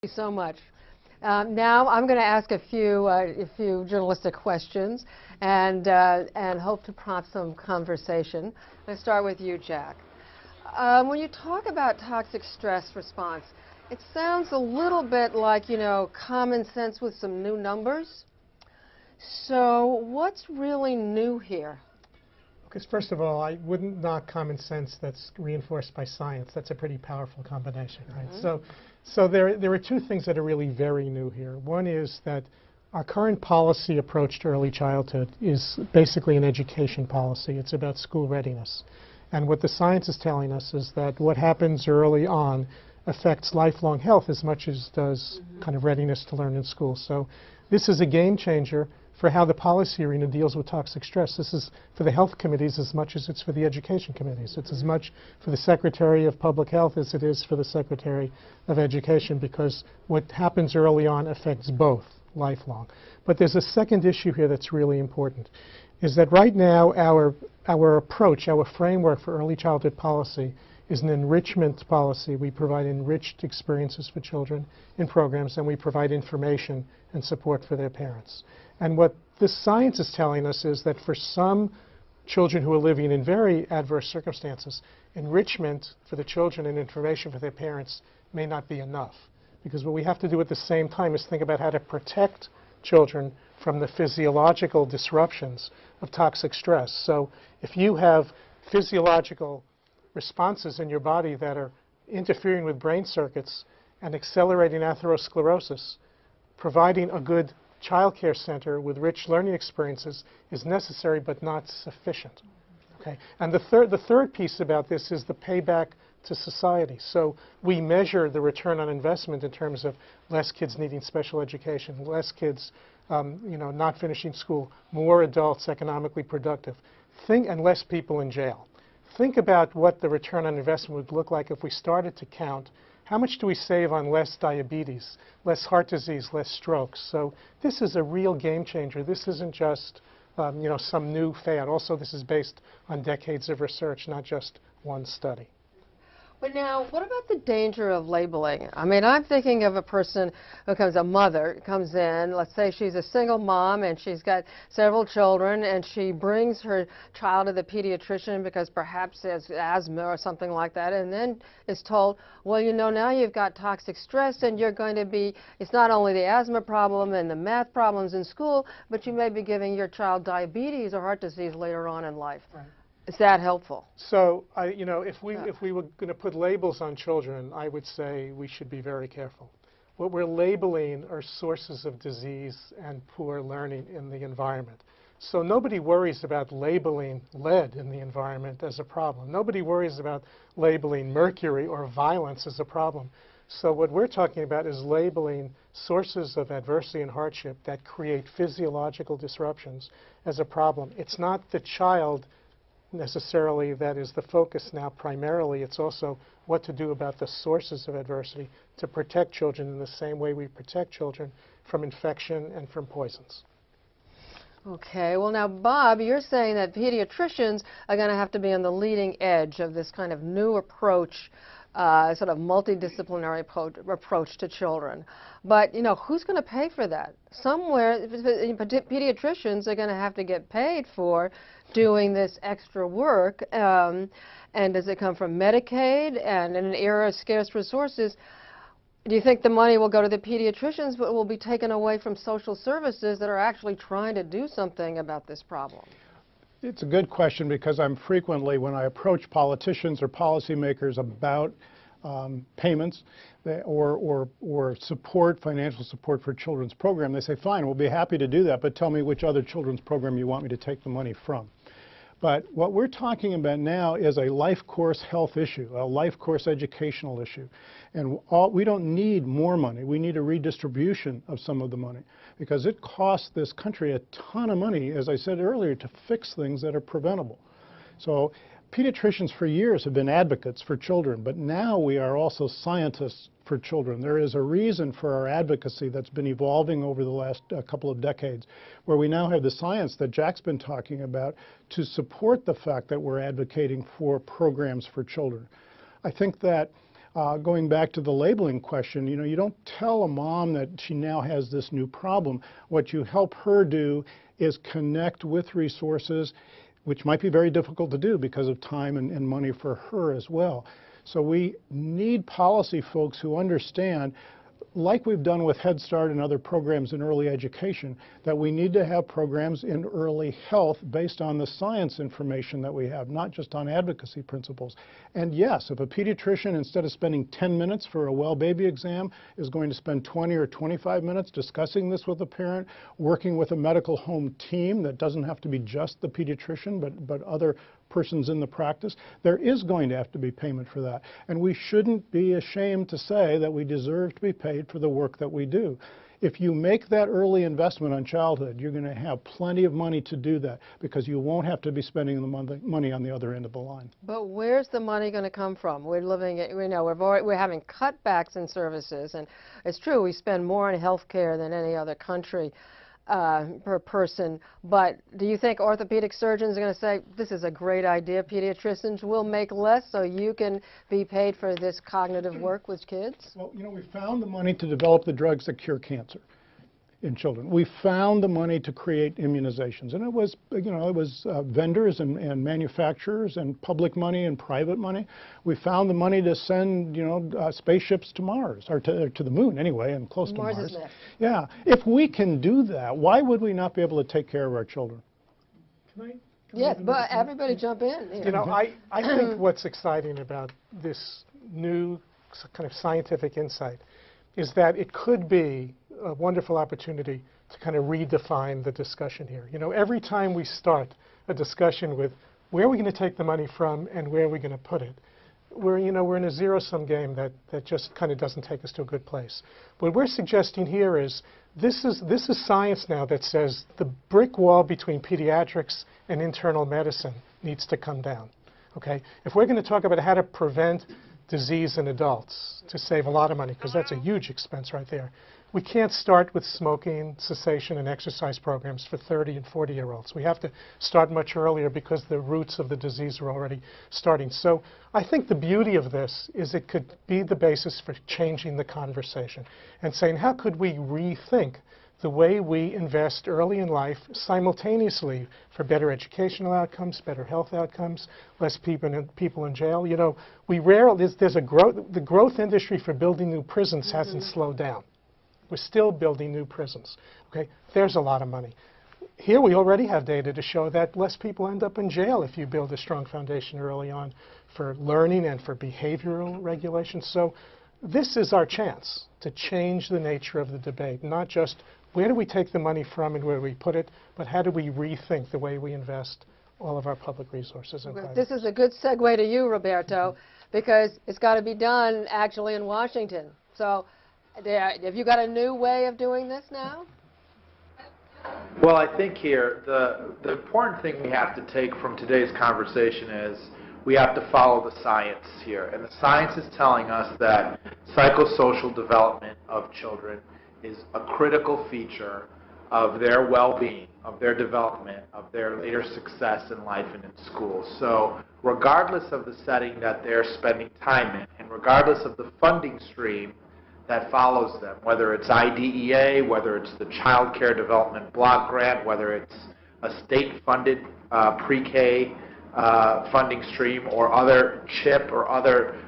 you so much. Now I'm going to ask a few journalistic questions and hope to prompt some conversation. Let's start with you, Jack. When you talk about toxic stress response, it sounds a little bit like, you know, common sense with some new numbers. So what's really new here? Because first of all, I wouldn't knock common sense that's reinforced by science. That's a pretty powerful combination, right? So there are two things that are really very new here. One is that our current policy approach to early childhood is basically an education policy. It's about school readiness. And what the science is telling us is that what happens early on affects lifelong health as much as does kind of readiness to learn in school. So this is a game changer for how the policy arena deals with toxic stress. This is for the health committees as much as it's for the education committees. It's as much for the Secretary of Public Health as it is for the Secretary of Education, because what happens early on affects both lifelong. But there's a second issue here that's really important, is that right now our approach, our framework for early childhood policy is an enrichment policy. We provide enriched experiences for children in programs, and we provide information and support for their parents. And what this science is telling us is that for some children who are living in very adverse circumstances, enrichment for the children and information for their parents may not be enough. Because what we have to do at the same time is think about how to protect children from the physiological disruptions of toxic stress. So if you have physiological responses in your body that are interfering with brain circuits and accelerating atherosclerosis, providing a good child care center with rich learning experiences is necessary but not sufficient. Okay? And the third piece about this is the payback to society. So we measure the return on investment in terms of less kids needing special education, less kids not finishing school, more adults economically productive, and less people in jail. Think about what the return on investment would look like if we started to count how much do we save on less diabetes, less heart disease, less strokes. So this is a real game changer. This isn't just some new fad. Also, this is based on decades of research, not just one study. But now, what about the danger of labeling? I mean, I'm thinking of a person who a mother comes in, let's say she's a single mom and she's got several children, and she brings her child to the pediatrician because perhaps she has asthma or something like that, and then is told, well, you know, now you've got toxic stress and you're going to be, it's not only the asthma problem and the math problems in school, but you may be giving your child diabetes or heart disease later on in life. Right. Is that helpful? So, if we were going to put labels on children, I would say we should be very careful. What we're labeling are sources of disease and poor learning in the environment. So nobody worries about labeling lead in the environment as a problem. Nobody worries about labeling mercury or violence as a problem. So what we're talking about is labeling sources of adversity and hardship that create physiological disruptions as a problem. It's not the child necessarily that is the focus now primarily. It's also what to do about the sources of adversity to protect children in the same way we protect children from infection and from poisons. Okay, well now, Bob, you're saying that pediatricians are going to have to be on the leading edge of this kind of new approach, sort of multidisciplinary approach to children. But, you know, who's going to pay for that? Somewhere, pediatricians are going to have to get paid for doing this extra work. And does it come from Medicaid? And in an era of scarce resources, do you think the money will go to the pediatricians but will be taken away from social services that are actually trying to do something about this problem? It's a good question, because I'm frequently, when I approach politicians or policymakers about payments or support, financial support for children's program, they say, fine, we'll be happy to do that, but tell me which other children's program you want me to take the money from. But what we're talking about now is a life course health issue, a life course educational issue. And we don't need more money. We need a redistribution of some of the money, because it costs this country a ton of money, as I said earlier, to fix things that are preventable. So pediatricians for years have been advocates for children, but now we are also scientists for children. There is a reason for our advocacy that's been evolving over the last couple of decades, where we now have the science that Jack's been talking about to support the fact that we're advocating for programs for children. I think that Going back to the labeling question, you know, you don't tell a mom that she now has this new problem. What you help her do is connect with resources, which might be very difficult to do because of time and money for her as well. So we need policy folks who understand, like we've done with Head Start and other programs in early education, that we need to have programs in early health based on the science information that we have, not just on advocacy principles. And yes, if a pediatrician, instead of spending 10 minutes for a well baby exam, is going to spend 20 or 25 minutes discussing this with a parent, working with a medical home team that doesn't have to be just the pediatrician, but other persons in the practice, there is going to have to be payment for that. And we shouldn't be ashamed to say that we deserve to be paid for the work that we do. If you make that early investment on childhood, you're going to have plenty of money to do that because you won't have to be spending the money on the other end of the line. But where's the money going to come from? We're living, we know we're having cutbacks in services, and it's true we spend more on health care than any other country per person. But do you think orthopedic surgeons are going to say, this is a great idea, pediatricians will make less so you can be paid for this cognitive work with kids? Well, you know, we found the money to develop the drugs that cure cancer in children. We found the money to create immunizations, and it was, you know, it was vendors and manufacturers and public money and private money. We found the money to send, you know, spaceships to Mars, or to the moon anyway, and close to Mars. Mars is next. Yeah, if we can do that, why would we not be able to take care of our children? Yes, but everybody jump in. You know, I think what's exciting about this new kind of scientific insight is that it could be a wonderful opportunity to kind of redefine the discussion here. You know, every time we start a discussion with where are we going to take the money from and where are we going to put it, we're in a zero-sum game that just kind of doesn't take us to a good place. What we're suggesting here is this is science now that says the brick wall between pediatrics and internal medicine needs to come down. Okay? If we're going to talk about how to prevent disease in adults to save a lot of money, because that's a huge expense right there, we can't start with smoking cessation and exercise programs for 30 and 40-year-olds. We have to start much earlier because the roots of the disease are already starting. So I think the beauty of this is it could be the basis for changing the conversation and saying, how could we rethink the way we invest early in life simultaneously for better educational outcomes, better health outcomes, less people in jail? You know, the growth industry for building new prisons hasn't slowed down. We're still building new prisons. Okay, there's a lot of money. Here we already have data to show that less people end up in jail if you build a strong foundation early on for learning and for behavioral regulation. So this is our chance to change the nature of the debate, not just where do we take the money from and where do we put it, but how do we rethink the way we invest all of our public resources in private. This is a good segue to you, Roberto, because it's got to be done actually in Washington. So have you got a new way of doing this now? Well, I think here the important thing we have to take from today's conversation is we have to follow the science here. And the science is telling us that psychosocial development of children is a critical feature of their well-being, of their development, of their later success in life and in school. So regardless of the setting that they're spending time in, and regardless of the funding stream that follows them, whether it's IDEA, whether it's the Child Care Development Block Grant, whether it's a state-funded pre-K funding stream or other CHIP or other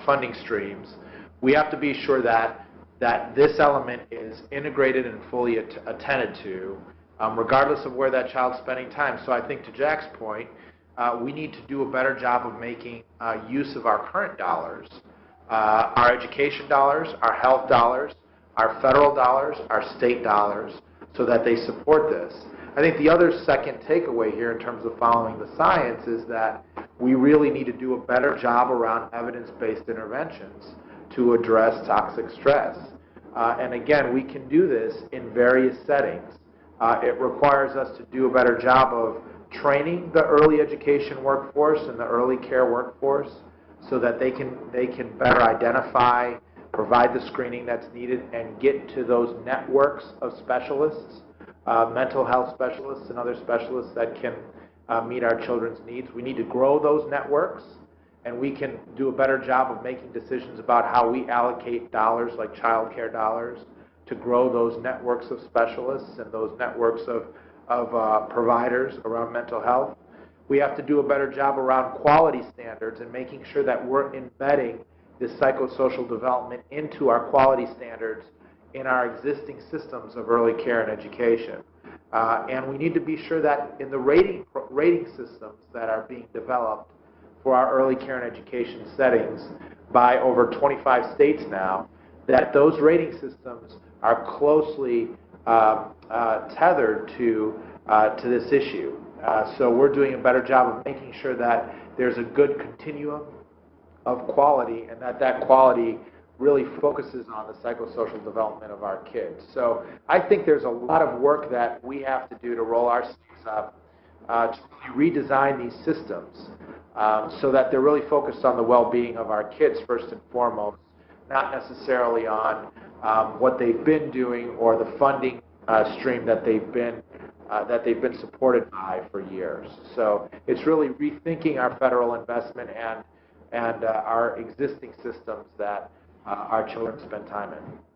funding streams, we have to be sure that this element is integrated and fully attended to, regardless of where that child's spending time. So I think to Jack's point, we need to do a better job of making use of our current dollars, our education dollars, our health dollars, our federal dollars, our state dollars, so that they support this. I think the other second takeaway here in terms of following the science is that we really need to do a better job around evidence-based interventions to address toxic stress. And again, we can do this in various settings. It requires us to do a better job of training the early education workforce and the early care workforce so that they can better identify, provide the screening that's needed, and get to those networks of specialists, mental health specialists and other specialists that can meet our children's needs. We need to grow those networks, and we can do a better job of making decisions about how we allocate dollars like child care dollars to grow those networks of specialists and those networks of providers around mental health. We have to do a better job around quality standards and making sure that we're embedding this psychosocial development into our quality standards in our existing systems of early care and education. And we need to be sure that in the rating systems that are being developed for our early care and education settings by over 25 states now, that those rating systems are closely tethered to this issue. So we're doing a better job of making sure that there's a good continuum of quality and that quality really focuses on the psychosocial development of our kids. So I think there's a lot of work that we have to do to roll our sleeves up to redesign these systems so that they're really focused on the well-being of our kids first and foremost, not necessarily on what they've been doing or the funding stream that they've been supported by for years. So it's really rethinking our federal investment and our existing systems that our children spend time in.